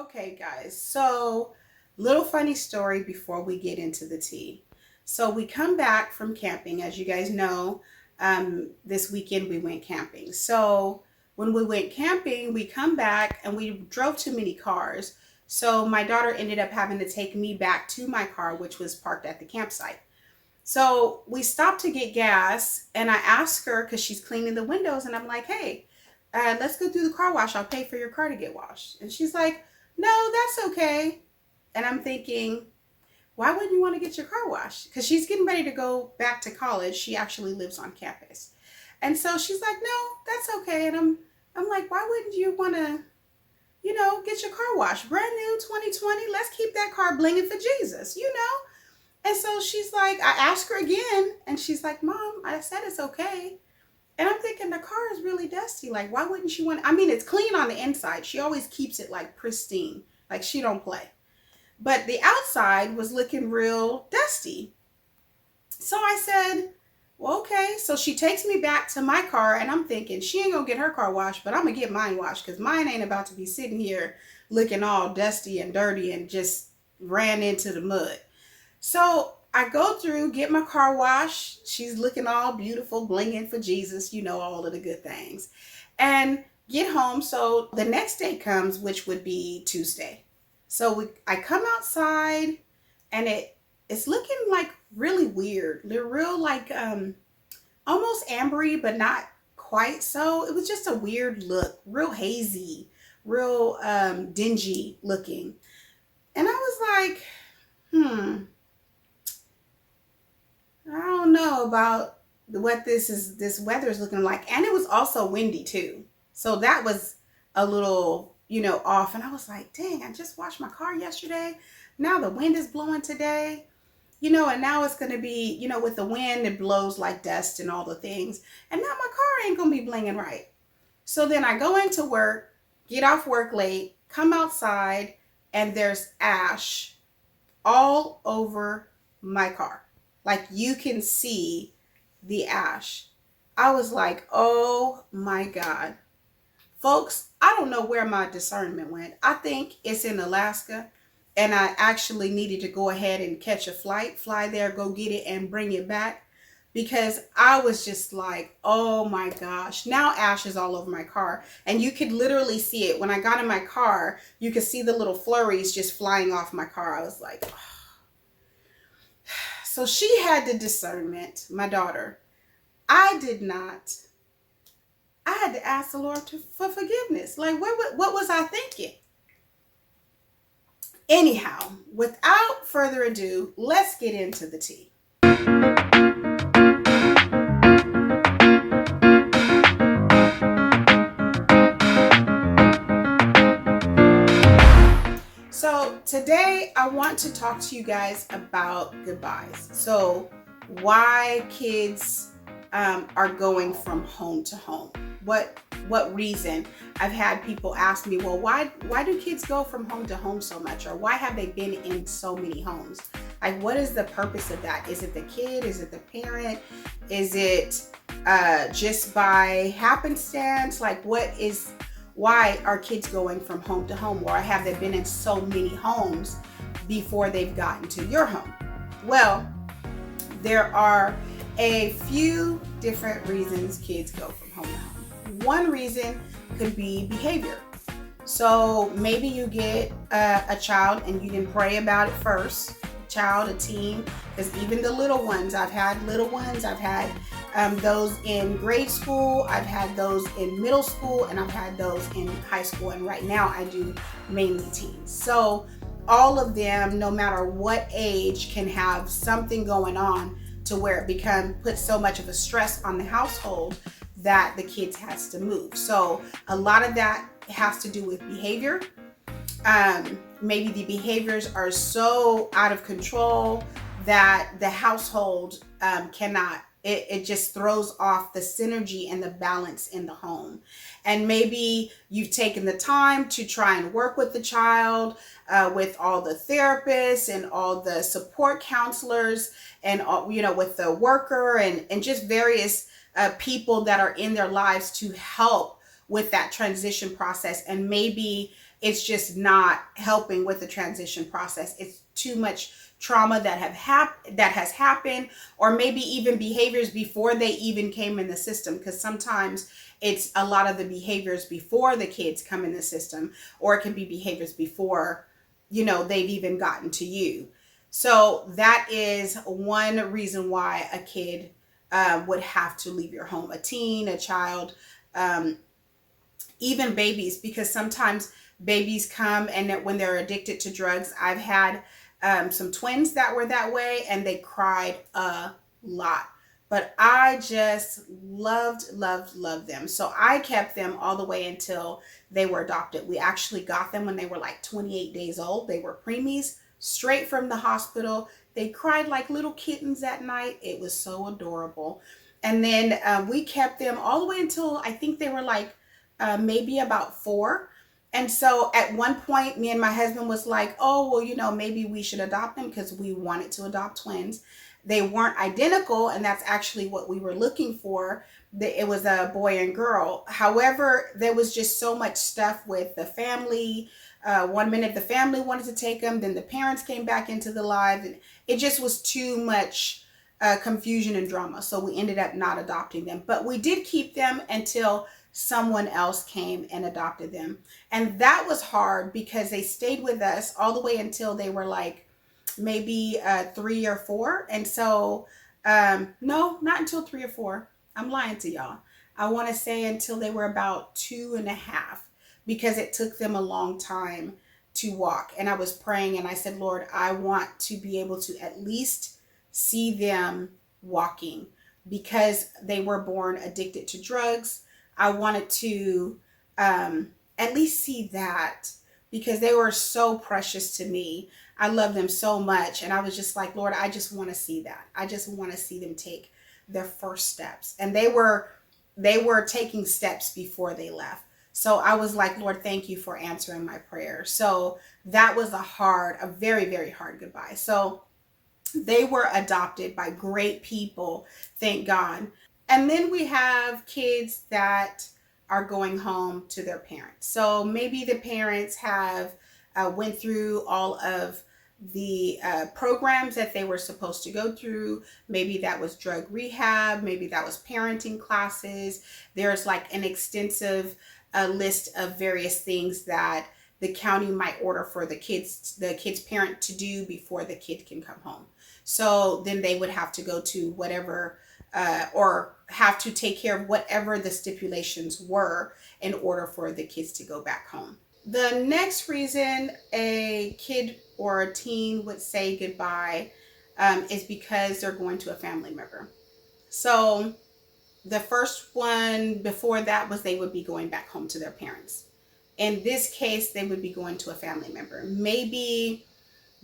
Okay, guys, so little funny story before we get into the tea. So we come back from camping, as you guys know. This weekend we went camping. So when we went camping, we come back and we drove too many cars. So my daughter ended up having to take me back to my car, which was parked at the campsite. So we stopped to get gas, and I asked her because she's cleaning the windows, and I'm like, hey, let's go through the car wash. I'll pay for your car to get washed. And she's like, no, that's okay. And I'm thinking, why wouldn't you want to get your car washed? Because she's getting ready to go back to college. She actually lives on campus. And so she's like, no, that's okay. And I'm like, why wouldn't you want to, get your car washed? Brand new 2020. Let's keep that car blinging for Jesus. And so she's like, I asked her again, and she's like, Mom, I said it's okay. And I'm thinking the car is really dusty. Like, why wouldn't she want? I mean, it's clean on the inside. She always keeps it like pristine, like she don't play. But the outside was looking real dusty. So I said, well, okay. So she takes me back to my car, and I'm thinking she ain't gonna get her car washed, but I'm gonna get mine washed because mine ain't about to be sitting here looking all dusty and dirty and just ran into the mud. So I go through, get my car washed. She's looking all beautiful, blinging for Jesus, all of the good things. And get home. So the next day comes, which would be Tuesday. So I come outside, and it's looking like really weird. They're real like almost ambery, but not quite so. It was just a weird look, real hazy, real dingy looking. And I was like, I don't know about what this weather is looking like. And it was also windy too. So that was a little, off. And I was like, dang, I just washed my car yesterday. Now the wind is blowing today. And now it's going to be, with the wind, it blows like dust and all the things. And now my car ain't going to be blinging right. So then I go into work, get off work late, come outside, and there's ash all over my car. Like you can see the ash. I was like, oh my God. Folks, I don't know where my discernment went. I think it's in Alaska, and I actually needed to go ahead and catch a flight, fly there, go get it and bring it back, because I was just like, oh my gosh, now ash is all over my car. And you could literally see it. When I got in my car, you could see the little flurries just flying off my car. I was like, oh. So she had the discernment, my daughter. I did not. I had to ask the Lord for forgiveness. Like, what was I thinking? Anyhow, without further ado, let's get into the tea. So today I want to talk to you guys about goodbyes. So why kids are going from home to home. What reason? I've had people ask me, well, why do kids go from home to home so much? Or why have they been in so many homes? Like, what is the purpose of that? Is it the kid? Is it the parent? Is it just by happenstance? Like, why are kids going from home to home? Or have they been in so many homes before they've gotten to your home? Well, there are a few different reasons kids go from home to home. One reason could be behavior. So maybe you get a child and you didn't pray about it first. Child, a teen, because even the little ones, I've had little ones, I've had those in grade school, I've had those in middle school, and I've had those in high school. And right now I do mainly teens. So all of them, no matter what age, can have something going on to where it puts so much of a stress on the household that the kids has to move. So a lot of that has to do with behavior. Maybe the behaviors are so out of control that the household cannot. It just throws off the synergy and the balance in the home. And maybe you've taken the time to try and work with the child, with all the therapists and all the support counselors, and with the worker and just various people that are in their lives to help with that transition process. And maybe it's just not helping with the transition process. It's too much trauma that has happened, or maybe even behaviors before they even came in the system, because sometimes it's a lot of the behaviors before the kids come in the system, or it can be behaviors before, they've even gotten to you. So that is one reason why a kid would have to leave your home, a teen, a child, um, even babies, because sometimes babies come and when they're addicted to drugs. I've had some twins that were that way, and they cried a lot. But I just loved them. So I kept them all the way until they were adopted. We actually got them when they were like 28 days old. They were preemies, straight from the hospital. They cried like little kittens at night. It was so adorable. And then we kept them all the way until I think they were like maybe about 4. And so at one point, me and my husband was like, oh, well, maybe we should adopt them, because we wanted to adopt twins. They weren't identical, and that's actually what we were looking for. It was a boy and girl. However, there was just so much stuff with the family. One minute the family wanted to take them, then the parents came back into the live, and it just was too much confusion and drama. So we ended up not adopting them, but we did keep them until someone else came and adopted them. And that was hard because they stayed with us all the way until they were like maybe 3 or 4. And so, no, not until 3 or 4. I'm lying to y'all. I want to say until they were about 2.5, because it took them a long time to walk. And I was praying and I said, Lord, I want to be able to at least see them walking, because they were born addicted to drugs. I wanted to at least see that, because they were so precious to me. I love them so much. And I was just like, Lord, I just want to see that. I just want to see them take their first steps. And they were taking steps before they left. So I was like, Lord, thank you for answering my prayer. So that was a very, very hard goodbye. So they were adopted by great people, thank God. And then we have kids that are going home to their parents. So maybe the parents have went through all of the programs that they were supposed to go through. Maybe that was drug rehab. Maybe that was parenting classes. There's like an extensive list of various things that the county might order for the kid's parent to do before the kid can come home. So then they would have to go to whatever or have to take care of whatever the stipulations were in order for the kids to go back home. The next reason a kid or a teen would say goodbye is because they're going to a family member. So the first one before that was they would be going back home to their parents. In this case, they would be going to a family member. Maybe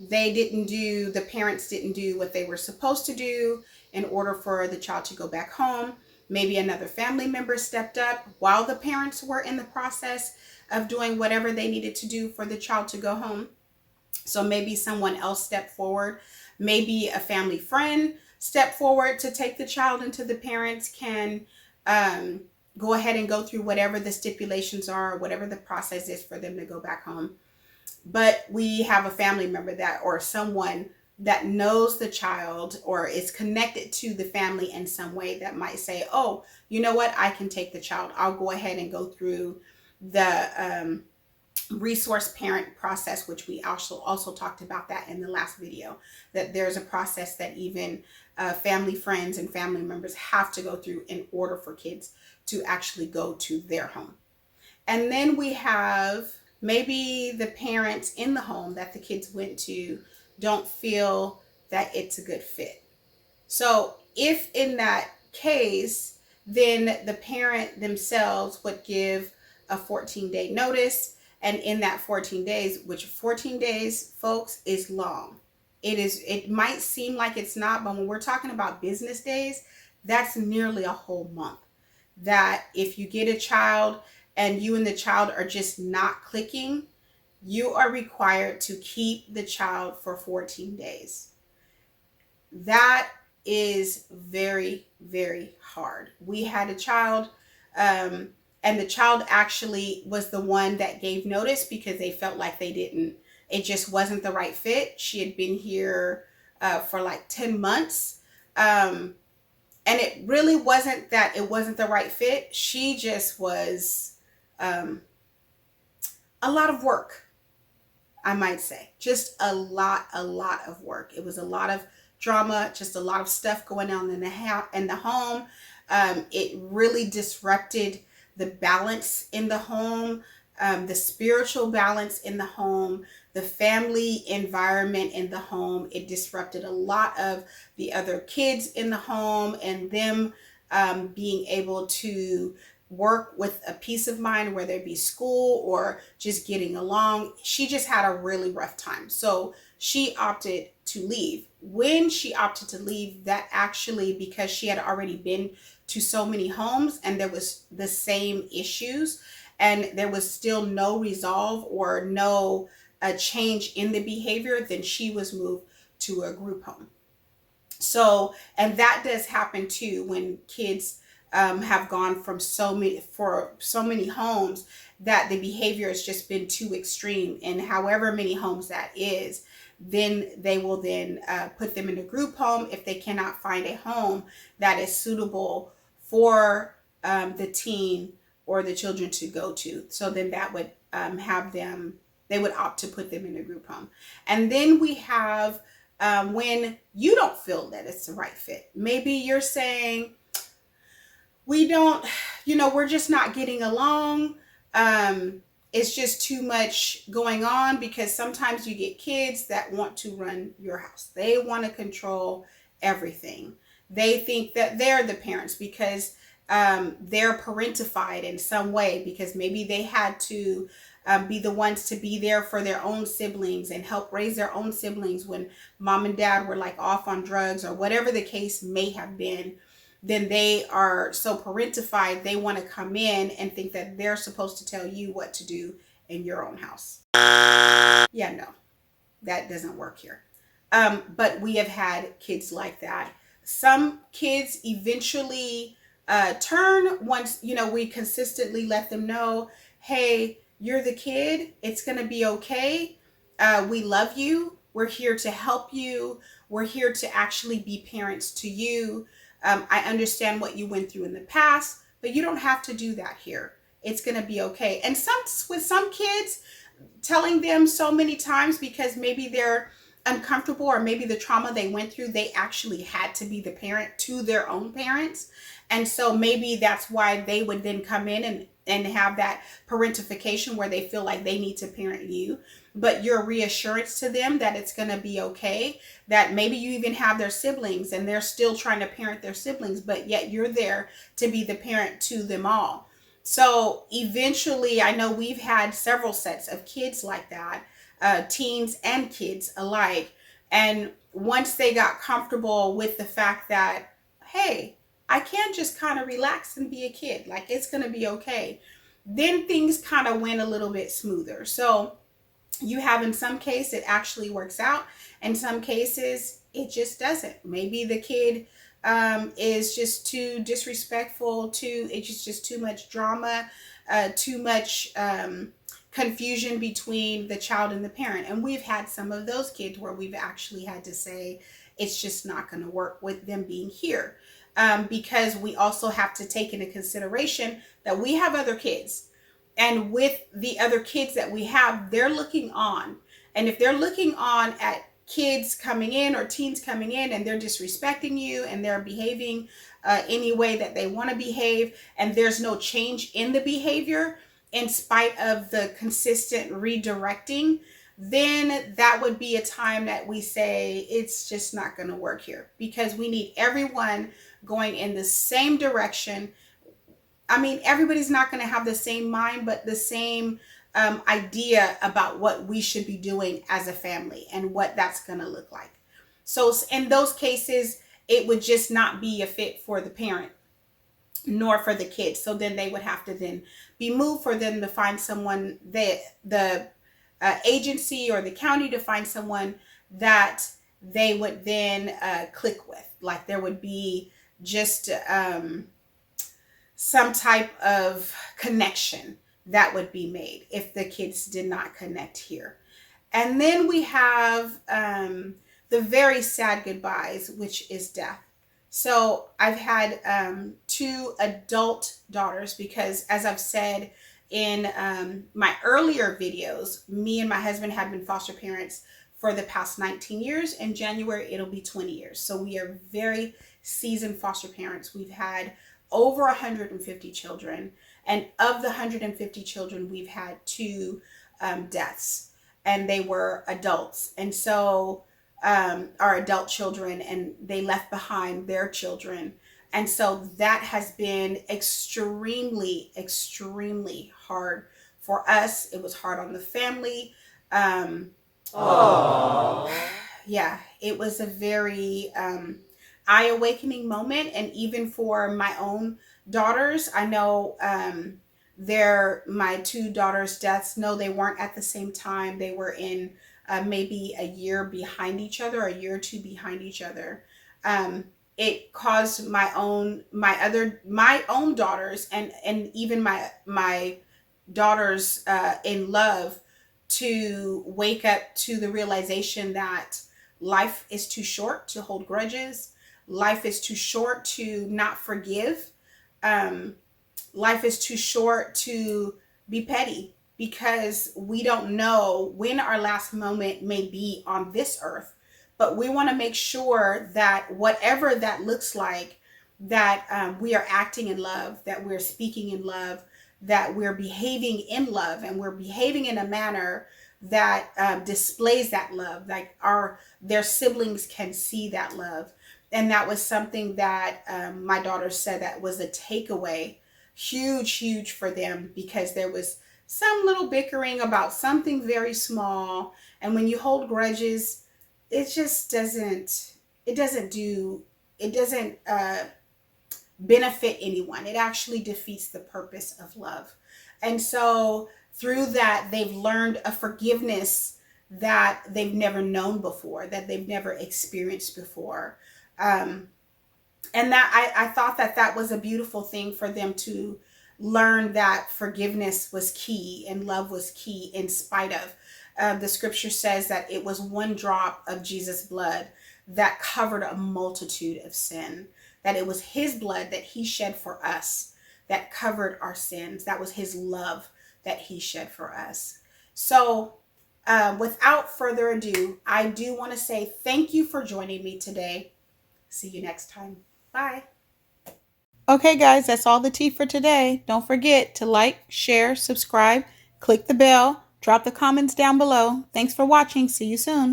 the parents didn't do what they were supposed to do in order for the child to go back home. Maybe another family member stepped up while the parents were in the process of doing whatever they needed to do for the child to go home. So maybe someone else stepped forward. Maybe a family friend stepped forward to take the child until the parents can go ahead and go through whatever the stipulations are, whatever the process is for them to go back home. But we have a family member or someone that knows the child or is connected to the family in some way that might say, oh, you know what, I can take the child. I'll go ahead and go through the resource parent process, which we also talked about that in the last video, that there's a process that even family friends and family members have to go through in order for kids to actually go to their home. And then we have maybe the parents in the home that the kids went to don't feel that it's a good fit. So if in that case, then the parent themselves would give a 14-day notice. And in that 14 days, which 14 days, folks, is long. It might seem like it's not, but when we're talking about business days, that's nearly a whole month. That if you get a child and you and the child are just not clicking, you are required to keep the child for 14 days. That is very, very hard. We had a child, and And the child actually was the one that gave notice because they felt like it just wasn't the right fit. She had been here for like 10 months. And it really wasn't that it wasn't the right fit. She just was a lot of work, I might say. Just a lot of work. It was a lot of drama, just a lot of stuff going on in the home. It really disrupted the balance in the home, the spiritual balance in the home, the family environment in the home. It disrupted a lot of the other kids in the home and them being able to work with a peace of mind, whether it be school or just getting along. She just had a really rough time. So she opted to leave. When she opted to leave, that actually, because she had already been to so many homes and there was the same issues and there was still no resolve or no change in the behavior, then she was moved to a group home. So, and that does happen too when kids have gone from so many homes that the behavior has just been too extreme, and however many homes that is, then they will then put them in a group home if they cannot find a home that is suitable for the teen or the children to go to. So then that would they would opt to put them in a group home. And then we have when you don't feel that it's the right fit. Maybe you're saying, we don't, we're just not getting along. It's just too much going on, because sometimes you get kids that want to run your house. They want to control everything. They think that they're the parents because they're parentified in some way, because maybe they had to be the ones to be there for their own siblings and help raise their own siblings when mom and dad were like off on drugs or whatever the case may have been. Then they are so parentified, they want to come in and think that they're supposed to tell you what to do in your own house. Yeah, no, that doesn't work here. But we have had kids like that. Some kids eventually turn once, we consistently let them know, hey, you're the kid. It's going to be okay. We love you. We're here to help you. We're here to actually be parents to you. I understand what you went through in the past, but you don't have to do that here. It's going to be okay. And with some kids, telling them so many times because maybe they're uncomfortable or maybe the trauma they went through, they actually had to be the parent to their own parents. And so maybe that's why they would then come in and have that parentification where they feel like they need to parent you. But your reassurance to them that it's going to be okay, that maybe you even have their siblings and they're still trying to parent their siblings, but yet you're there to be the parent to them all. So eventually, I know we've had several sets of kids like that, teens and kids alike. And once they got comfortable with the fact that, hey, I can just kind of relax and be a kid, like it's going to be okay, then things kind of went a little bit smoother. So you have, in some cases, it actually works out. In some cases, it just doesn't. Maybe the kid is just too disrespectful, it's just too much drama, too much confusion between the child and the parent. And we've had some of those kids where we've actually had to say, it's just not going to work with them being here. Because we also have to take into consideration that we have other kids. And with the other kids that we have, they're looking on. And if they're looking on at kids coming in or teens coming in and they're disrespecting you and they're behaving any way that they want to behave, and there's no change in the behavior in spite of the consistent redirecting, then that would be a time that we say it's just not going to work here, because we need everyone going in the same direction. I mean, everybody's not going to have the same mind, but the same idea about what we should be doing as a family and what that's going to look like. So in those cases, it would just not be a fit for the parent nor for the kids. So then they would have to then be moved for them to find someone, the agency or the county to find someone that they would then click with. Like there would be just some type of connection that would be made if the kids did not connect here. And then we have the very sad goodbyes, which is death. So I've had two adult daughters because, as I've said in my earlier videos, me and my husband have been foster parents for the past 19 years. In January, it'll be 20 years. So we are very seasoned foster parents. We've had over 150 children. And of the 150 children, we've had two deaths, and they were adults. And so our adult children, and they left behind their children. And so that has been extremely, extremely hard for us. It was hard on the family. Yeah, it was a very eye-awakening moment. And even for my own daughters, I know my two daughters' deaths, no, they weren't at the same time. They were in maybe a year behind each other, a year or two behind each other. It caused my own daughters, and even my daughters in love, to wake up to the realization that life is too short to hold grudges. Life is too short to not forgive. Life is too short to be petty, because we don't know when our last moment may be on this earth. But we want to make sure that whatever that looks like, that we are acting in love, that we're speaking in love, that we're behaving in love, and we're behaving in a manner that displays that love, like their siblings can see that love. And that was something that my daughter said that was a takeaway, huge for them, because there was some little bickering about something very small. And when you hold grudges, it just doesn't benefit anyone. It actually defeats the purpose of love. And so through that, they've learned a forgiveness that they've never known before, that they've never experienced before. And that I thought that was a beautiful thing for them to learn, that forgiveness was key and love was key, in spite of the scripture says that it was one drop of Jesus' blood that covered a multitude of sin, that it was his blood that he shed for us that covered our sins. That was his love that he shed for us. So without further ado, I do want to say thank you for joining me today. See you next time. Bye. Okay, guys, that's all the tea for today. Don't forget to like, share, subscribe, click the bell, drop the comments down below. Thanks for watching. See you soon.